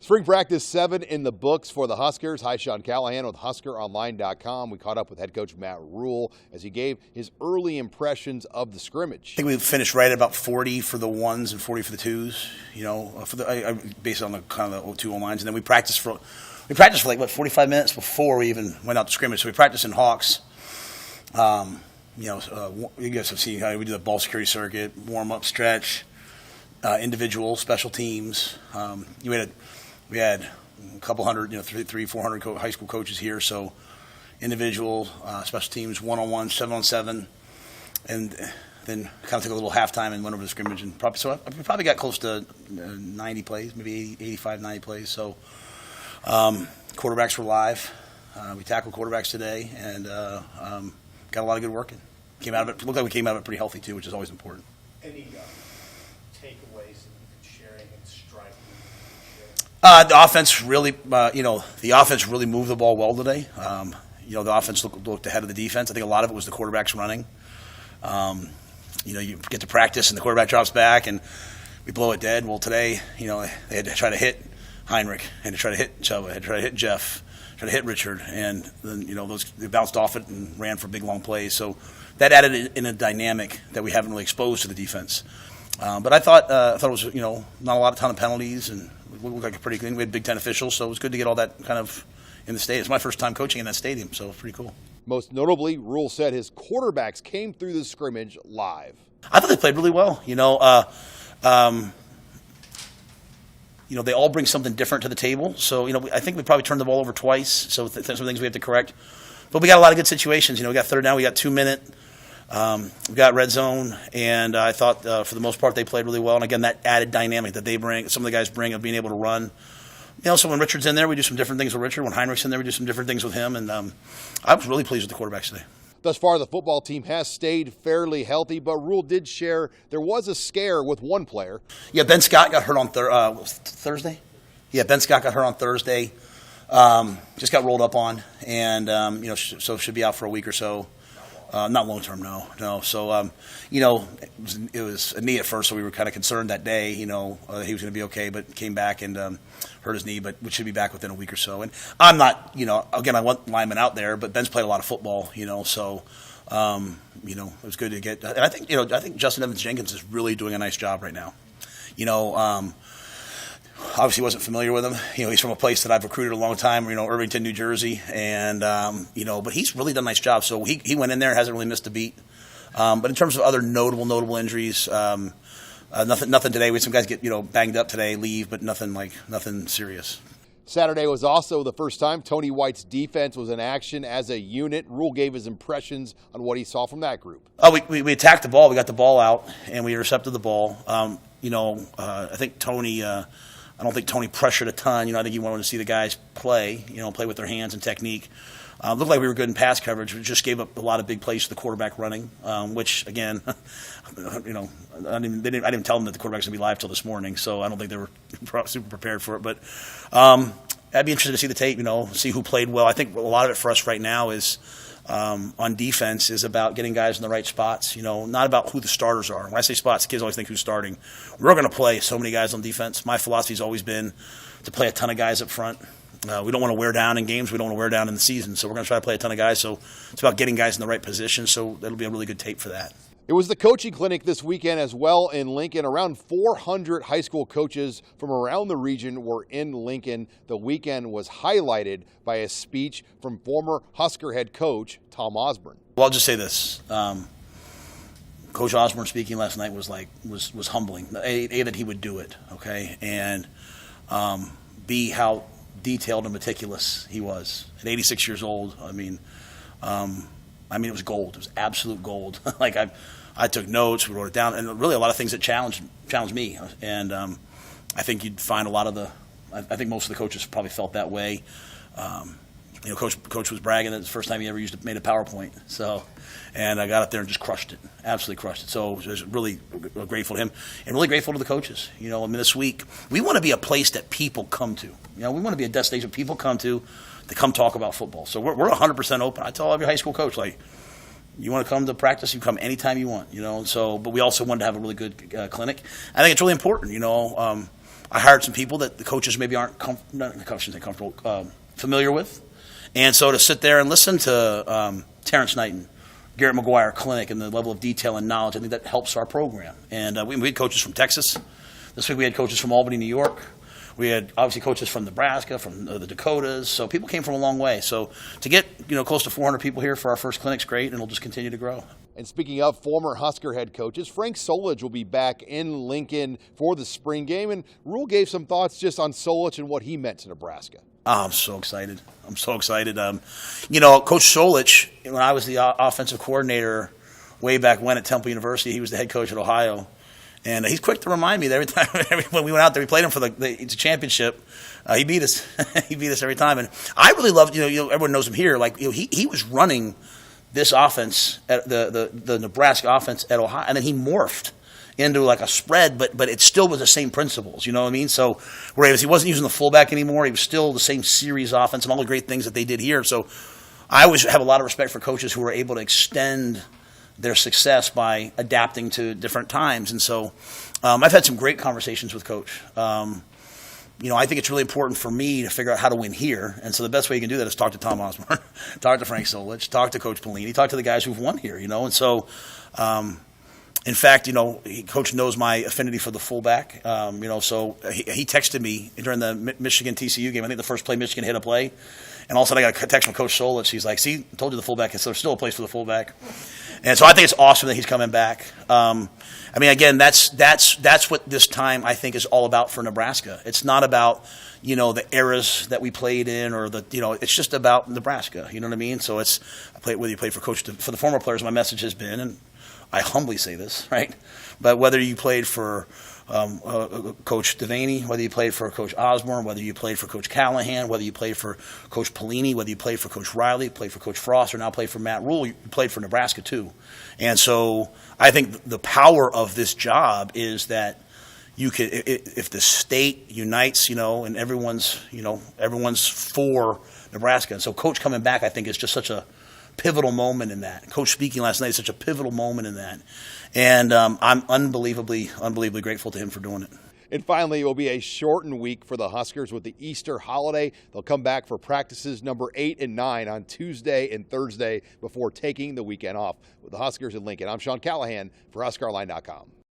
Spring practice 7 in the books for the Huskers. Hi, Sean Callahan with HuskerOnline.com. We caught up with head coach Matt Rule as he gave his early impressions of the scrimmage. I think we finished right at about 40 for the ones and 40 for the twos, based on the kind of the 2 lines. And then we practiced for like, 45 minutes before we even went out to scrimmage. So we practiced in Hawks. You guys have seen how we do the ball security circuit, warm-up, stretch, individual, special teams. We had a couple hundred, 300-400 high school coaches here. So individual, special teams, 1-on-1, 7-on-7, and then kind of took a little halftime and went over the scrimmage. And we probably got close to 90 plays, maybe 85, 90 plays. So quarterbacks were live. We tackled quarterbacks today and got a lot of good work in. Looked like we came out of it pretty healthy too, which is always important. Any takeaways that you could share, anything striking? The offense really moved the ball well today. The offense looked ahead of the defense. I think a lot of it was the quarterbacks running. You get to practice and the quarterback drops back and we blow it dead. Well, today, they had to try to hit Heinrich, had to try to hit Chuba, had to try to hit Jeff, try to hit Richard, and then they bounced off it and ran for big long plays. So that added in a dynamic that we haven't really exposed to the defense. But I thought it was not a ton of penalties, and we looked like a pretty clean. We had Big Ten officials, so it was good to get all that kind of in the stadium. It's my first time coaching in that stadium, so it's pretty cool. Most notably, Rule said his quarterbacks came through the scrimmage live. I thought they played really well. They all bring something different to the table. So, I think we probably turned the ball over twice. So some things we have to correct. But we got a lot of good situations. We got third down, we got 2 minute. We got red zone, and I thought for the most part they played really well. And again, that added dynamic that they bring, some of the guys bring of being able to run. So when Richard's in there, we do some different things with Richard. When Heinrich's in there, we do some different things with him. And I was really pleased with the quarterbacks today. Thus far, the football team has stayed fairly healthy, but Rule did share there was a scare with one player. Yeah, Ben Scott got hurt on Thursday. Yeah, Ben Scott got hurt on Thursday. Just got rolled up on, and so should be out for a week or so. Not long term, no. So it was a knee at first, so we were kind of concerned that day. He was going to be okay, but came back and hurt his knee, but we should be back within a week or so. And I'm not, again, I want linemen out there, but Ben's played a lot of football, so it was good to get. And I think Justin Evans Jenkins is really doing a nice job right now. Obviously wasn't familiar with him. He's from a place that I've recruited a long time, Irvington, New Jersey, and but he's really done a nice job. So he went in there, hasn't really missed a beat. But in terms of other notable injuries, nothing today. We had some guys get banged up today, leave, but nothing serious. Saturday was also the first time Tony White's defense was in action as a unit. Rule gave his impressions on what he saw from that group. We attacked the ball. We got the ball out, and we intercepted the ball. I think Tony. I don't think Tony pressured a ton. I think he wanted to see the guys play with their hands and technique. Looked like we were good in pass coverage. We just gave up a lot of big plays to the quarterback running, which again, I didn't tell them that the quarterback's gonna be live till this morning, so I don't think they were super prepared for it. But I'd be interested to see the tape. See who played well. I think a lot of it for us right now is. On defense is about getting guys in the right spots, not about who the starters are. When I say spots, kids always think who's starting. We're going to play so many guys on defense. My philosophy's always been to play a ton of guys up front. We don't want to wear down in games. We don't want to wear down in the season. So we're going to try to play a ton of guys. So it's about getting guys in the right position. So that'll be a really good tape for that. It was the coaching clinic this weekend as well in Lincoln. Around 400 high school coaches from around the region were in Lincoln. The weekend was highlighted by a speech from former Husker head coach Tom Osborne. Well, I'll just say this. Coach Osborne speaking last night was humbling. A, that he would do it, okay? And B, how detailed and meticulous he was. At 86 years old, I mean, it was gold. It was absolute gold. I took notes, we wrote it down, and really a lot of things that challenged me. And I think you'd find a lot of I think most of the coaches probably felt that way. Coach was bragging that it's the first time he ever made a PowerPoint. So, and I got up there and just crushed it, absolutely crushed it. So I was really grateful to him and really grateful to the coaches. This week we want to be a place that people come to. We want to be a destination people come to come talk about football. So we're 100% open. I tell every high school coach, you want to come to practice, you come anytime you want. So, but we also wanted to have a really good clinic. I think it's really important. I hired some people that the coaches maybe aren't familiar with. And so to sit there and listen to Terrence Knighton, Garrett McGuire Clinic, and the level of detail and knowledge, I think that helps our program. And we had coaches from Texas. This week we had coaches from Albany, New York. We had obviously coaches from Nebraska, from the Dakotas. So people came from a long way. So to get close to 400 people here for our first clinic's great, and it'll just continue to grow. And speaking of former Husker head coaches, Frank Solich will be back in Lincoln for the spring game. And Rule gave some thoughts just on Solich and what he meant to Nebraska. Oh, I'm so excited. Coach Solich, when I was the offensive coordinator way back when at Temple University, he was the head coach at Ohio. And he's quick to remind me that every time when we went out there, we played him for the championship. He beat us. He beat us every time. And I really loved, everyone knows him here. He was running this offense, at the Nebraska offense at Ohio, and then he morphed into like a spread, but it still was the same principles. You know what I mean? So whereas he wasn't using the fullback anymore, he was still the same series offense and all the great things that they did here. So I always have a lot of respect for coaches who are able to extend their success by adapting to different times. And so I've had some great conversations with Coach. I think it's really important for me to figure out how to win here. And so the best way you can do that is talk to Tom Osborne, talk to Frank Solich, talk to Coach Pelini, talk to the guys who've won here, And so, in fact, Coach knows my affinity for the fullback. So he texted me during the Michigan TCU game. I think the first play Michigan hit a play. And all of a sudden I got a text from Coach Solich. He's like, see, I told you the fullback is there's still a place for the fullback. And so I think it's awesome that he's coming back. Again, that's what this time I think is all about for Nebraska. It's not about, the eras that we played in or it's just about Nebraska. You know what I mean? So whether you play for the former players, my message has been, and I humbly say this, right? But whether you played for Coach Devaney, whether you played for Coach Osborne, whether you played for Coach Callahan, whether you played for Coach Pelini, whether you played for Coach Riley, played for Coach Frost, or now play for Matt Rule, you played for Nebraska too. And so I think the power of this job is that you could, if the state unites, and everyone's for Nebraska. And so Coach coming back, I think, is just such a pivotal moment in that. Coach speaking last night is such a pivotal moment in that. And I'm unbelievably grateful to him for doing it. And finally, it will be a shortened week for the Huskers with the Easter holiday. They'll come back for practices number 8 and 9 on Tuesday and Thursday before taking the weekend off. With the Huskers in Lincoln, I'm Sean Callahan for HuskerOnline.com.